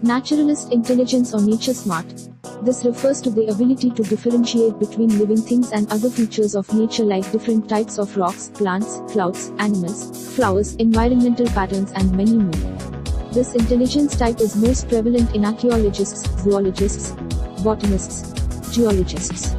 Naturalist intelligence or nature smart. This refers to the ability to differentiate between living things and other features of nature like different types of rocks, plants, clouds, animals, flowers, environmental patterns and many more. This intelligence type is most prevalent in archaeologists, zoologists, botanists, geologists.